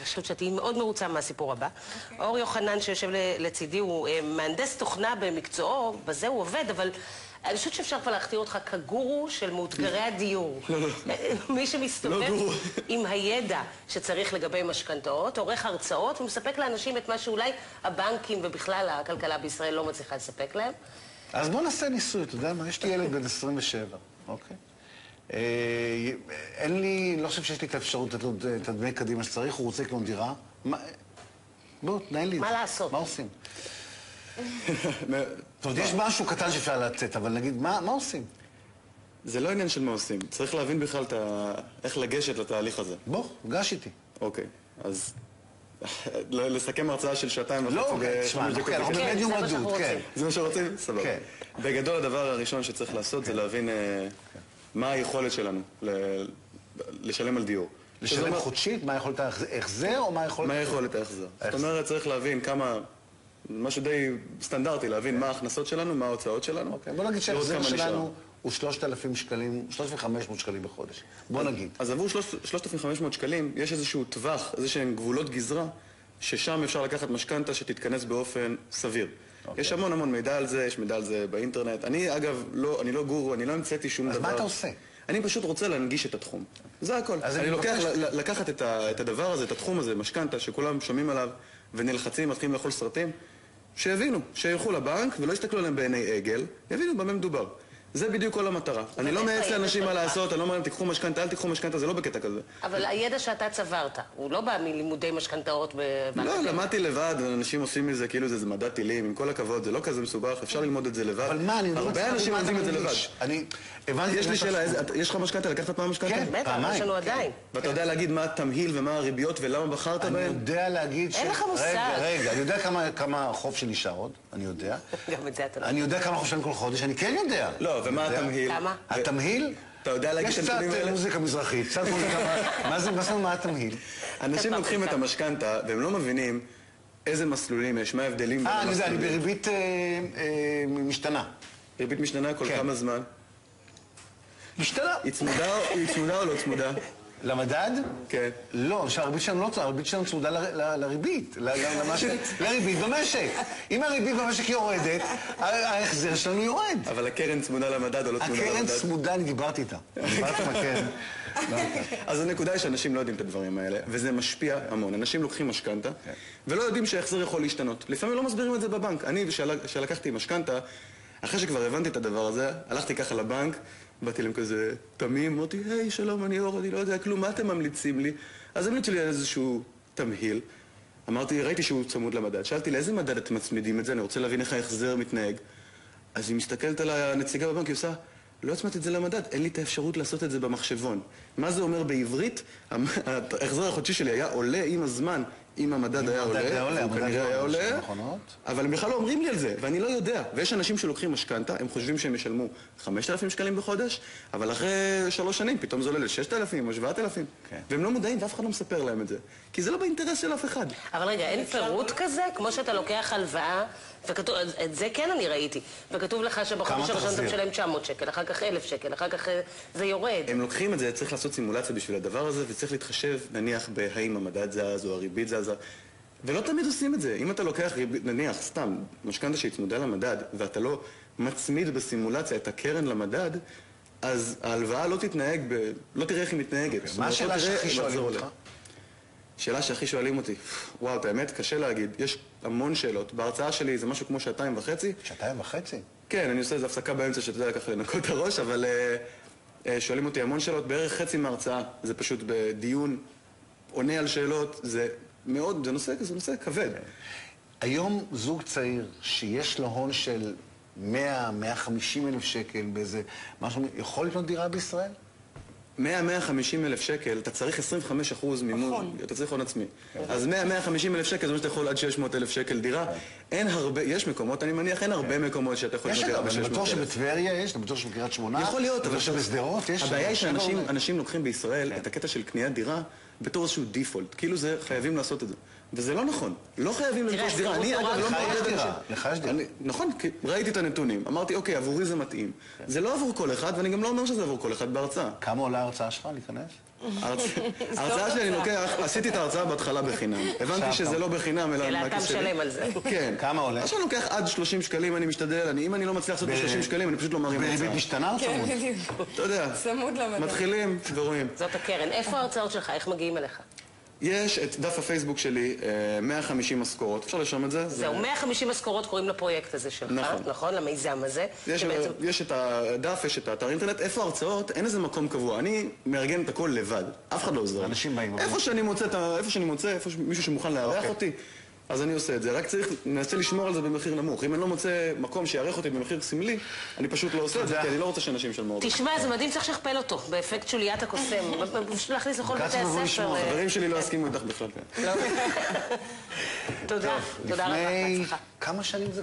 חושבת שתהיי מאוד מרוצה מהסיפור הבא. אור יוחנן שיושב לצידי הוא מהנדס תוכנה במקצועו, בזה הוא עובד, אבל אני חושבת שאפשר כבר להכתיר אותך כגורו של מאותגרי הדיור. מי שמסתובב עם הידע שצריך לגבי משכנתאות, עורך הרצאות, ומספק לאנשים את מה שאולי הבנקים ובכלל הכלכלה בישראל לא מצליחה לספק להם. אז בוא נעשה ניסוי, אתה יודע מה? יש לי ילד בן 27, אוקיי? אין לי, לא חושב שיש לי את האפשרות לתת לו את הדמי קדימה שצריך, הוא רוצה לקנות דירה. בוא, תנהל לי את זה. מה לעשות? מה עושים? זאת אומרת, יש משהו קטן שאפשר לצאת, אבל נגיד, מה עושים? זה לא עניין של מה עושים. צריך להבין בכלל איך לגשת לתהליך הזה. בוא, גש איתי. אוקיי, אז לסכם הרצאה של שעתיים וחצי. לא, תשמע, אנחנו במדיום רדוד, כן. זה מה שרוצים? סבבה. בגדול הדבר הראשון שצריך לעשות זה להבין מה היכולת שלנו לשלם על דיור. לשלם חודשית? מה יכולת ההחזר או מה יכולת... מה יכולת ההחזר. זאת אומרת, צריך להבין כמה... משהו די סטנדרטי, להבין מה ההכנסות שלנו, מה ההוצאות שלנו. בוא נגיד שההחזר שלנו הוא 3,000 שקלים, 3,500 שקלים בחודש. בוא נגיד. אז עבור 3,500 שקלים יש איזשהו טווח, איזשהם גבולות גזרה, ששם אפשר לקחת משכנתה שתתכנס באופן סביר. יש המון מידע על זה, יש מידע על זה באינטרנט. אני אגב, אני לא גורו, אני לא המצאתי שום דבר. אז מה אתה עושה? אני פשוט רוצה להנגיש את התחום. זה הכל. אני לוקח, לקחת את הדבר הזה, את התחום הזה, משכנתה, שכולם שומעים עליו ונלחצים, מתחילים לאכול סרטים, שיבינו, שילכו לבנק ולא יסתכלו עליהם בעיני עגל, יבינו במה מדובר. זה בדיוק כל המטרה. אני לא מייעץ לאנשים מה לעשות, אני לא אומר להם תיקחו משכנתה, אל תיקחו משכנתה, זה לא בקטע כזה. אבל הידע שאתה צברת, הוא לא בא מלימודי משכנתאות לא, למדתי לבד, אנשים עושים מזה כאילו זה מדע טילים, עם כל הכבוד, זה לא כזה מסובך, אפשר ללמוד את זה לבד. אבל מה, אני לא הרבה אנשים לומדים את זה לבד. יש לי שאלה, יש לך משכנתה? לקחת פעם משכנתה? כן, בטח, יש לנו עדיין. ואתה יודע להגיד מה התמהיל ומה הריביות ולמה בחרת בהם? אני יודע להגיד ש... אין לך מושג. רגע, אני יודע כמה חוב שנשאר עוד, אני יודע. גם את זה אתה לא. אני יודע כמה חוב שאני כל חודש, אני כן יודע. לא, ומה התמהיל? כמה? התמהיל? אתה יודע להגיד את הנתונים האלה? יש קצת מוזיקה מזרחית, קצת מוזיקה, מה התמהיל? אנשים לוקחים את המשכנתה והם לא מבינים איזה מסלולים יש, מה ההבדלים בין המסלולים. אני יודע, אני בריבית משתנה. ריבית משתנה כל כמה זמן? משתנה. היא צמודה או לא צמודה? למדד? כן. לא, שהריבית שלנו לא צמודה, הריבית שלנו צמודה לריבית. לריבית במשק. אם הריבית במשק יורדת, ההחזר שלנו יורד. אבל הקרן צמודה למדד או לא צמודה למדד? הקרן צמודה, אני דיברתי איתה. דיברתי עם הקרן. אז הנקודה היא שאנשים לא יודעים את הדברים האלה, וזה משפיע המון. אנשים לוקחים משכנתה, ולא יודעים שההחזר יכול להשתנות. לפעמים לא מסבירים את זה בבנק. אני, כשלקחתי משכנתה, אחרי שכבר הבנתי את הדבר הזה, הלכתי ככה לבנק, באתי להם כזה תמים, אמרתי, היי, שלום, אני אור, אני לא יודע כלום, מה אתם ממליצים לי? אז המליצו לי על איזשהו תמהיל. אמרתי, ראיתי שהוא צמוד למדד. שאלתי, לאיזה מדד אתם מצמידים את זה? אני רוצה להבין איך ההחזר מתנהג. אז היא מסתכלת על הנציגה בבנק, היא עושה, לא הצמדתי את זה למדד, אין לי את האפשרות לעשות את זה במחשבון. מה זה אומר בעברית? ההחזר החודשי שלי היה עולה עם הזמן, אם המדד היה עולה, הוא כנראה היה עולה, אבל הם בכלל לא אומרים לי על זה, ואני לא יודע. ויש אנשים שלוקחים משכנתה, הם חושבים שהם ישלמו 5,000 שקלים בחודש, אבל אחרי 3 שנים פתאום זה עולה ל-6,000 או 7,000, והם לא מודעים ואף אחד לא מספר להם את זה, כי זה לא באינטרס של אף אחד. אבל רגע, אין פירוט כזה? כמו שאתה לוקח הלוואה, את זה כן אני ראיתי, וכתוב לך שבחודש הראשון אתה משלם 900 שקל, אחר כך 1,000 שקל, אחר כך זה יורד. הם לוקחים את זה, צריך לעשות סימולציה בשביל הדבר הזה, וצריך להתחשב, נניח, בהאם המדד זז או הריבית זז, ולא תמיד עושים את זה. אם אתה לוקח, נניח, סתם, משכנתה שהיא צמודה למדד, ואתה לא מצמיד בסימולציה את הקרן למדד, אז ההלוואה לא תתנהג, לא תראה איך היא מתנהגת. מה השאלה שהכי שואלים אותך? שאלה שהכי שואלים אותי, וואו, את האמת, קשה להגיד. יש המון שאלות. בהרצאה שלי זה משהו כמו 2.5 שעות. 2.5 שעות? כן, אני עושה איזו הפסקה באמצע שאתה יודע ככה לנקות את הראש, אבל שואלים אותי המון שאלות, בערך חצי מההרצאה. זה פשוט בדיון, עונה על שאלות, זה מאוד, זה נושא כבד. היום זוג צעיר שיש לו הון של 100-150 אלף שקל באיזה משהו, יכול לקנות דירה בישראל? 100-150 אלף שקל, אתה צריך 25% מימון, אתה צריך הון עצמי. אז 100-150 אלף שקל, זה מה שאתה יכול עד 600 אלף שקל דירה. אין הרבה, יש מקומות, אני מניח, אין הרבה מקומות שאתה יכול לקנות דירה ב-600 אלף. אני בטוח שבטבריה יש, אני בטוח שבקריית שמונה. יכול להיות, אבל שבשדרות יש. הבעיה היא שאנשים לוקחים בישראל את הקטע של קניית דירה בתור איזשהו דיפולט. כאילו זה, חייבים לעשות את זה. וזה לא נכון. לא חייבים לרכוש דירה. אני אגב לא מעודד אנשים. לך יש דירה. נכון, ראיתי את הנתונים. אמרתי, אוקיי, עבורי זה מתאים. זה לא עבור כל אחד, ואני גם לא אומר שזה עבור כל אחד בהרצאה. כמה עולה ההרצאה שלך להיכנס? ההרצאה שלי אני לוקח, עשיתי את ההרצאה בהתחלה בחינם. הבנתי שזה לא בחינם, אלא אתה משלם על זה. כן. כמה עולה? עכשיו אני לוקח עד 30 שקלים, אני משתדל, אם אני לא מצליח לעשות ב-30 שקלים, אני פשוט לא מרים הרצאה. בריבית משתנה או צמוד? כן, בדיוק. אתה יודע, צמוד למדע. מתחילים ורואים. זאת הקרן. איפה ההרצאות שלך? איך מגיעים אליך? יש את דף הפייסבוק שלי, 150 משכורות, אפשר לרשום את זה? זהו, 150 משכורות קוראים לפרויקט הזה שלך, נכון? למיזם הזה. יש את הדף, יש את האתר אינטרנט, איפה ההרצאות, אין איזה מקום קבוע, אני מארגן את הכל לבד, אף אחד לא עוזר. אנשים באים. איפה שאני מוצא, איפה מישהו שמוכן לארח אותי, אז אני עושה את זה, רק ננסה לשמור על זה במחיר נמוך. אם אני לא מוצא מקום שיארח אותי במחיר סמלי, אני פשוט לא עושה את זה, כי אני לא רוצה שאנשים ישלמו הרבה. תשמע, זה מדהים צריך לשכפל אותו, באפקט שוליית הקוסם. פשוט להכניס לכל בתי הספר. חברים שלי לא יסכימו איתך בכלל. תודה, תודה רבה, לפני בהצלחה. כמה שנים זה